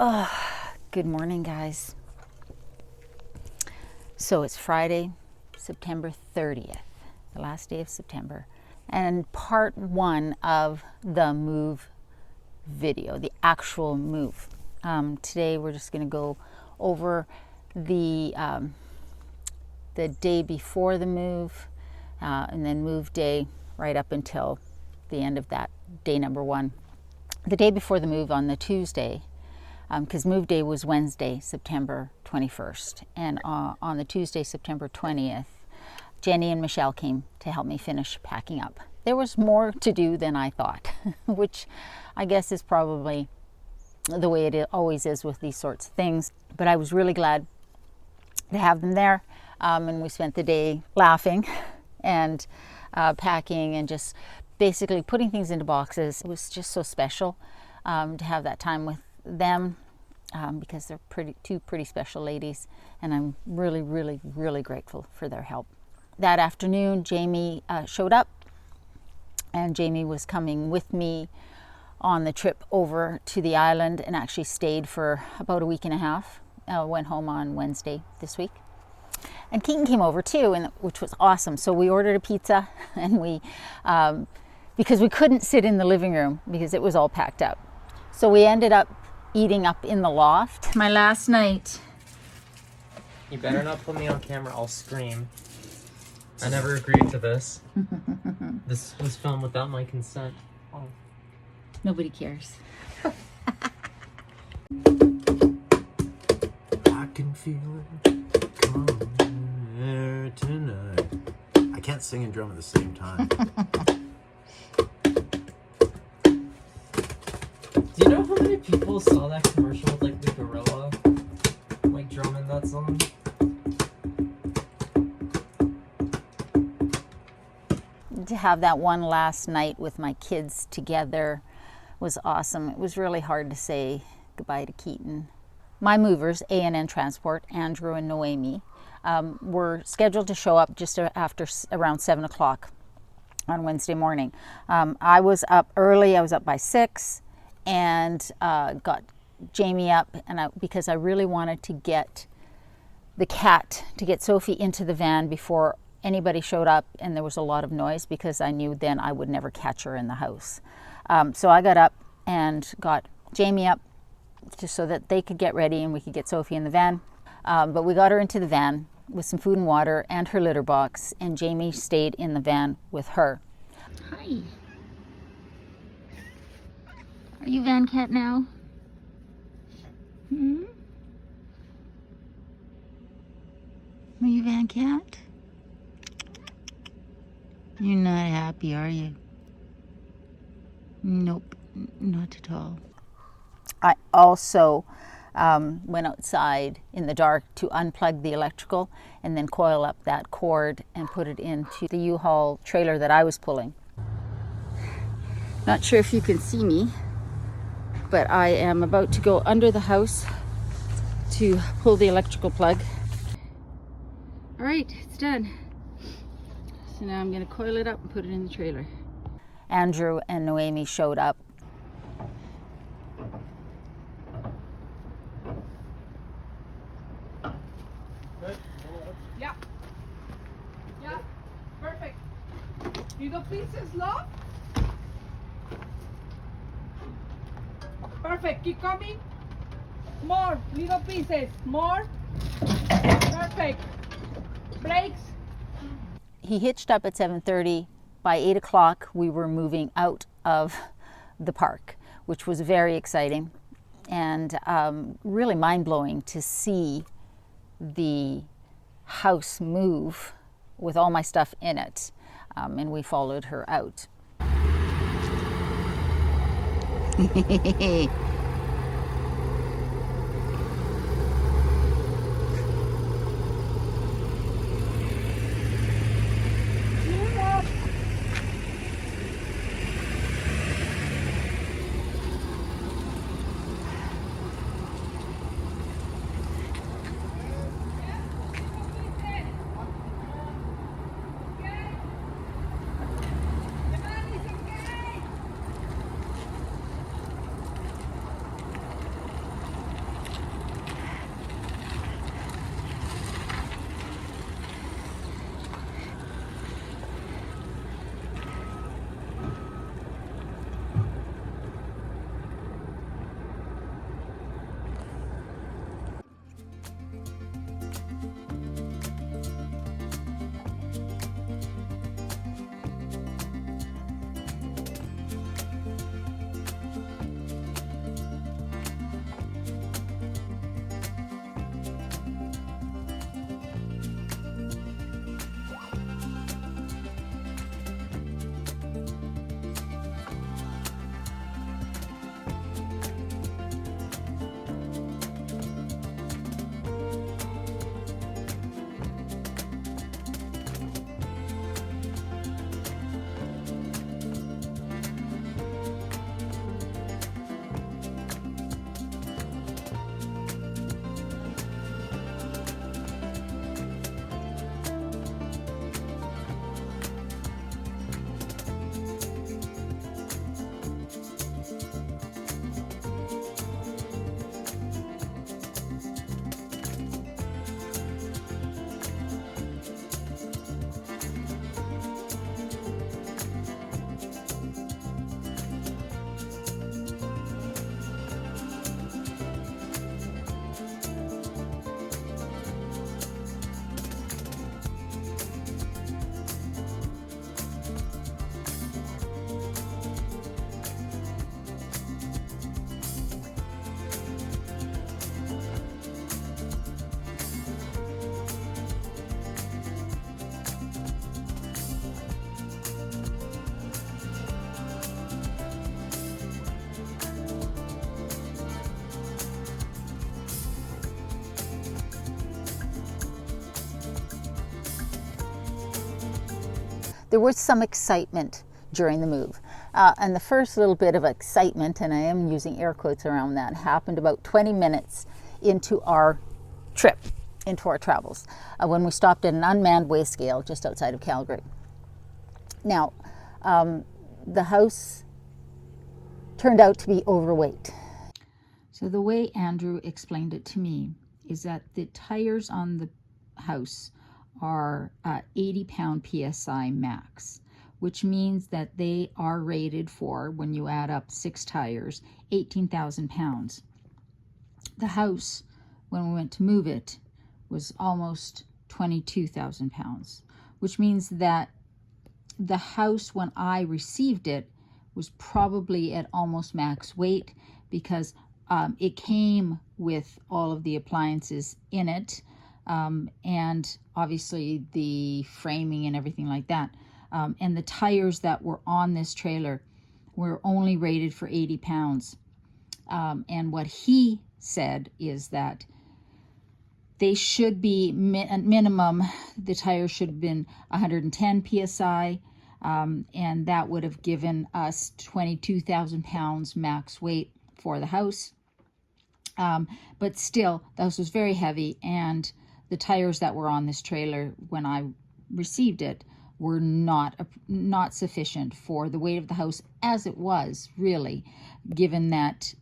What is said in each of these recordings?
Oh, good morning, guys. So it's Friday, September 30th, the last day of September, and part one of the move video, the actual move. Today we're just going to go over the day before the move, and then move day right up until the end of that day number one. The day before the move on the Tuesday, because move day was Wednesday, September 21st. And on the Tuesday, September 20th, Jenny and Michelle came to help me finish packing up. There was more to do than I thought, which I guess is probably the way it always is with these sorts of things. But I was really glad to have them there. And we spent the day laughing and packing and just basically putting things into boxes. It was just so special to have that time with them, because they're two pretty special ladies, and I'm really, really, really grateful for their help. That afternoon, Jamie showed up, and Jamie was coming with me on the trip over to the island and actually stayed for about a week and a half. Went home on Wednesday this week. And Keaton came over too, which was awesome. So we ordered a pizza, and because we couldn't sit in the living room because it was all packed up. So we ended up eating up in the loft. My last night. You better not put me on camera, I'll scream. I never agreed to this. This was filmed without my consent. Oh. Nobody cares. I can feel it coming here tonight. I can't sing and drum at the same time. Do you know how many people saw that commercial with like the gorilla like drumming that song? To have that one last night with my kids together was awesome. It was really hard to say goodbye to Keaton. My movers, A&N Transport, Andrew and Noemi, were scheduled to show up just after around 7 o'clock on Wednesday morning. I was up early. I was up by 6 and got Jamie up, and because I really wanted to get Sophie into the van before anybody showed up and there was a lot of noise, because I knew then I would never catch her in the house. So I got up and got Jamie up just so that they could get ready and we could get Sophie in the van. But we got her into the van with some food and water and her litter box, and Jamie stayed in the van with her. Hi. Are you van cat now? Are you van cat? You're not happy, are you? Nope, not at all. I also went outside in the dark to unplug the electrical and then coil up that cord and put it into the U-Haul trailer that I was pulling. Not sure if you can see me, but I am about to go under the house to pull the electrical plug. All right, it's done. So now I'm going to coil it up and put it in the trailer. Andrew and Noemi showed up. Yeah. Yeah. Perfect. You got pieces, love? Perfect. Keep coming. More little pieces. More. Perfect. Brakes. He hitched up at 7:30. By 8 o'clock, we were moving out of the park, which was very exciting and really mind-blowing to see the house move with all my stuff in it. And we followed her out. there was some excitement during the move. And the first little bit of excitement, and I am using air quotes around that, happened about 20 minutes into our trip, into our travels, when we stopped at an unmanned weigh scale just outside of Calgary. Now, the house turned out to be overweight. So the way Andrew explained it to me is that the tires on the house are 80-pound PSI max, which means that they are rated for, when you add up 6 tires, 18,000 pounds. The house, when we went to move it, was almost 22,000 pounds, which means that the house, when I received it, was probably at almost max weight, because it came with all of the appliances in it, and obviously the framing and everything like that. And the tires that were on this trailer were only rated for 80 pounds. And what he said is that they should be, at minimum, the tires should have been 110 PSI, and that would have given us 22,000 pounds max weight for the house. But still, the house was very heavy, and the tires that were on this trailer when I received it were not sufficient for the weight of the house as it was, really, given that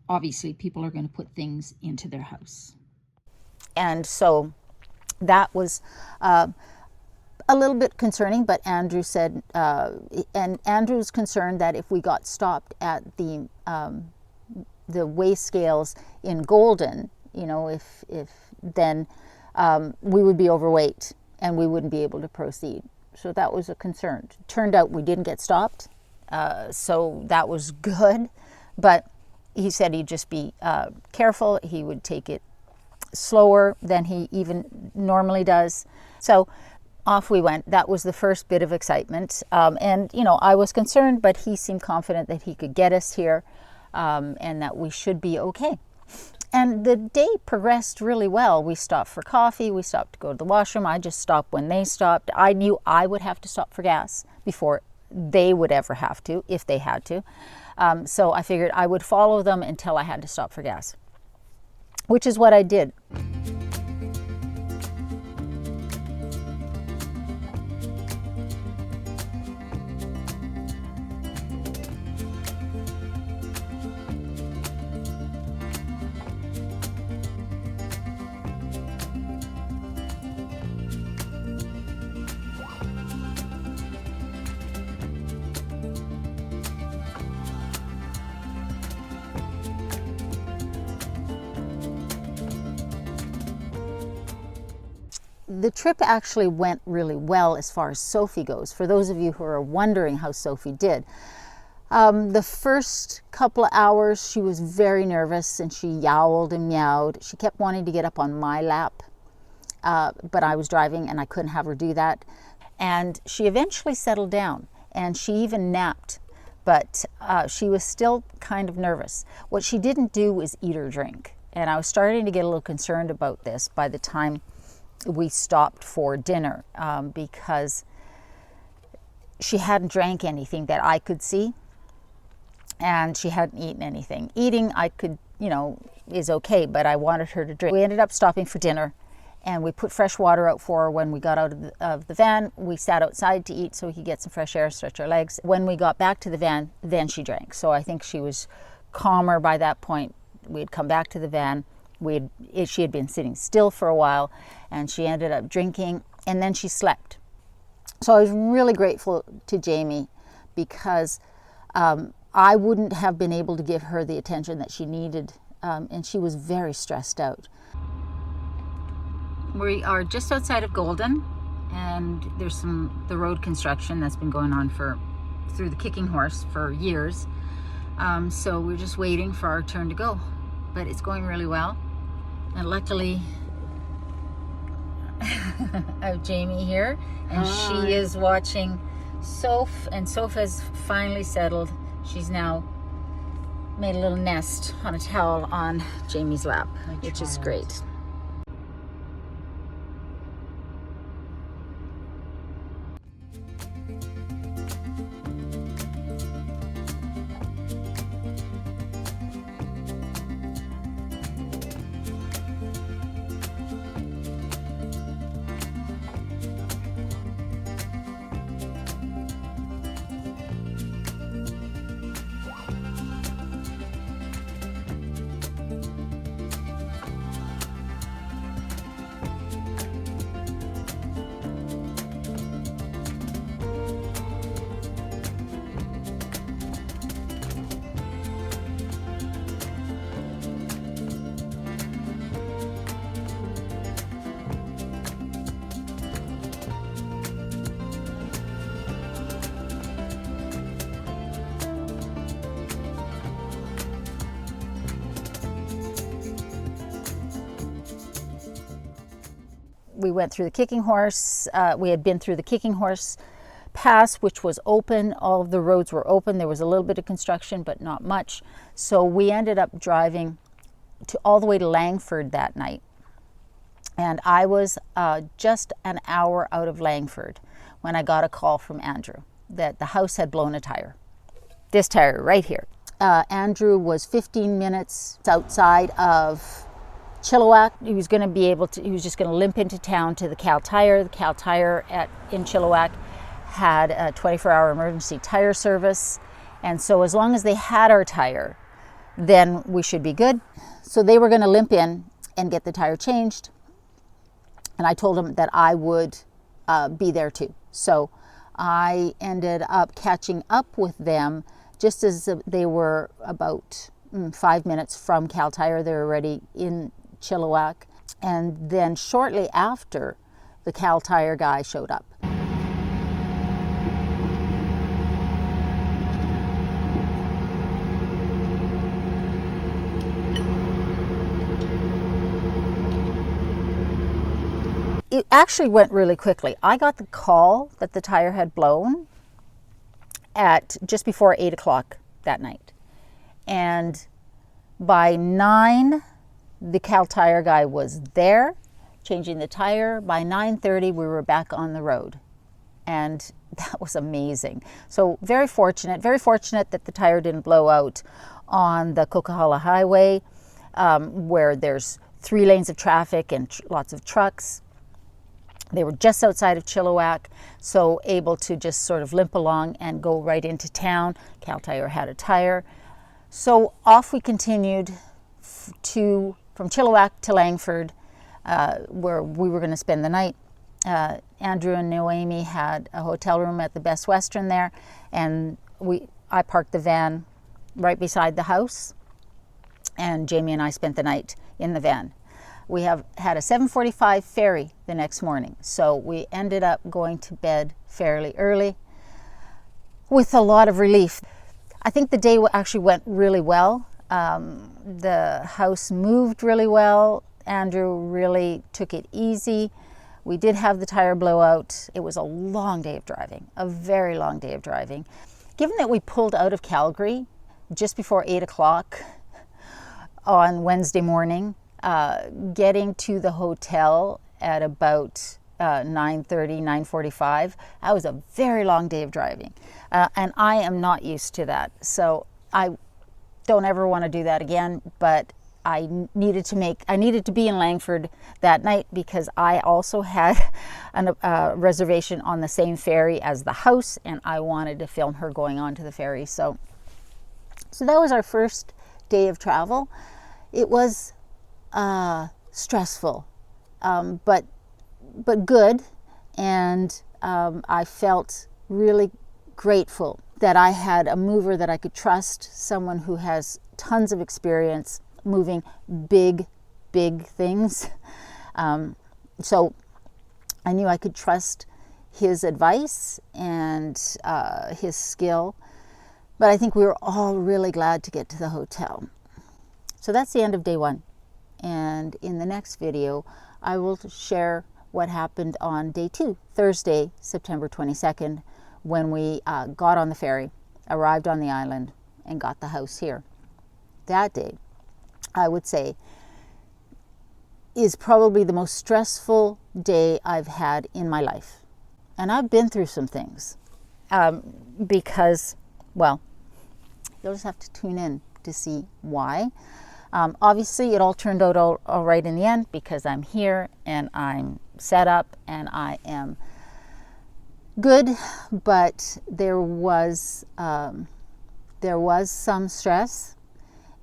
obviously people are going to put things into their house. And so that was a little bit concerning, but Andrew said, and Andrew was concerned that if we got stopped at the weigh scales in Golden, you know, if then we would be overweight and we wouldn't be able to proceed. So that was a concern. Turned out we didn't get stopped, so that was good. But he said he'd just be careful. He would take it slower than he even normally does. So off we went. That was the first bit of excitement. And, you know, I was concerned, but he seemed confident that he could get us here, and that we should be okay. And the day progressed really well. We stopped for coffee. We stopped to go to the washroom. I just stopped when they stopped. I knew I would have to stop for gas before they would ever have to, if they had to. So I figured I would follow them until I had to stop for gas, which is what I did. The trip actually went really well as far as Sophie goes. For those of you who are wondering how Sophie did, the first couple of hours she was very nervous and she yowled and meowed. She kept wanting to get up on my lap, but I was driving and I couldn't have her do that. And she eventually settled down and she even napped, but she was still kind of nervous. What she didn't do was eat or drink, and I was starting to get a little concerned about this by the time we stopped for dinner, because she hadn't drank anything that I could see, and she hadn't eaten anything. Eating, I could, you know, is okay, but I wanted her to drink. We ended up stopping for dinner, and we put fresh water out for her when we got out of the van. We sat outside to eat so we could get some fresh air, stretch our legs. When we got back to the van, then she drank. So I think she was calmer by that point. We had come back to the van. She had been sitting still for a while, and she ended up drinking, and then she slept. So I was really grateful to Jamie, because I wouldn't have been able to give her the attention that she needed, and she was very stressed out. We are just outside of Golden, and there's the road construction that's been going on through the Kicking Horse for years. So we're just waiting for our turn to go, but it's going really well. And luckily, I have Jamie here, and she is watching Soph, and Soph has finally settled. She's now made a little nest on a towel on Jamie's lap, which is great. we went through the Kicking Horse. We had been through the Kicking Horse Pass, which was open. All of the roads were open. There was a little bit of construction, but not much. So we ended up driving all the way to Langford that night. And I was just an hour out of Langford when I got a call from Andrew that the house had blown a tire. This tire right here. Andrew was 15 minutes outside of Chilliwack. He was going to be able to, he was just going to limp into town to the Cal Tire. The Cal Tire in Chilliwack had a 24-hour emergency tire service. And so as long as they had our tire, then we should be good. So they were going to limp in and get the tire changed. And I told them that I would be there too. So I ended up catching up with them just as they were about 5 minutes from Cal Tire. They were already in Chilliwack. And then shortly after, the Cal Tire guy showed up. It actually went really quickly. I got the call that the tire had blown at just before 8 o'clock that night. And by 9, the Cal Tire guy was there changing the tire. By 9:30, we were back on the road. And that was amazing. So very fortunate that the tire didn't blow out on the Coquihalla Highway, where there's 3 lanes of traffic and lots of trucks. They were just outside of Chilliwack, so able to just sort of limp along and go right into town. Cal Tire had a tire. So off we continued from Chilliwack to Langford, where we were going to spend the night. Andrew and Noemi had a hotel room at the Best Western there, and I parked the van right beside the house, and Jamie and I spent the night in the van. We had a 7:45 ferry the next morning, so we ended up going to bed fairly early with a lot of relief. I think the day actually went really well. The house moved really well. Andrew really took it easy. We did have the tire blowout. It was a long day of driving, a very long day of driving. Given that we pulled out of Calgary just before 8 o'clock on Wednesday morning, getting to the hotel at about 9:30, 9:45, that was a very long day of driving. And I am not used to that. So I don't ever want to do that again, but I needed to be in Langford that night because I also had a reservation on the same ferry as the house, and I wanted to film her going on to the ferry. So that was our first day of travel. It was stressful, but good, and I felt really grateful that I had a mover that I could trust, someone who has tons of experience moving big things. So I knew I could trust his advice and his skill, but I think we were all really glad to get to the hotel. So that's the end of day 1. And in the next video, I will share what happened on day 2, Thursday, September 22nd, when we got on the ferry, arrived on the island, and got the house here. That day, I would say, is probably the most stressful day I've had in my life. And I've been through some things because, well, you'll just have to tune in to see why. Obviously, it all turned out all right in the end because I'm here and I'm set up and I am good, but there was some stress,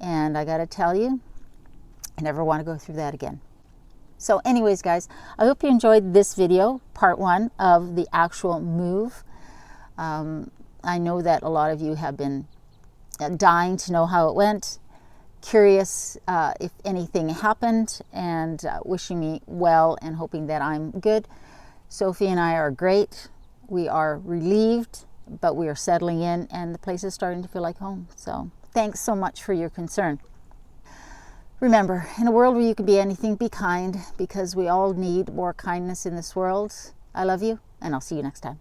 and I gotta tell you, I never want to go through that again. So anyways, guys, I hope you enjoyed this video, part 1 of the actual move. I know that a lot of you have been dying to know how it went, curious if anything happened, and wishing me well and hoping that I'm good. Sophie and I are great. We are relieved, but we are settling in, and the place is starting to feel like home. So thanks so much for your concern. Remember, in a world where you can be anything, be kind, because we all need more kindness in this world. I love you, and I'll see you next time.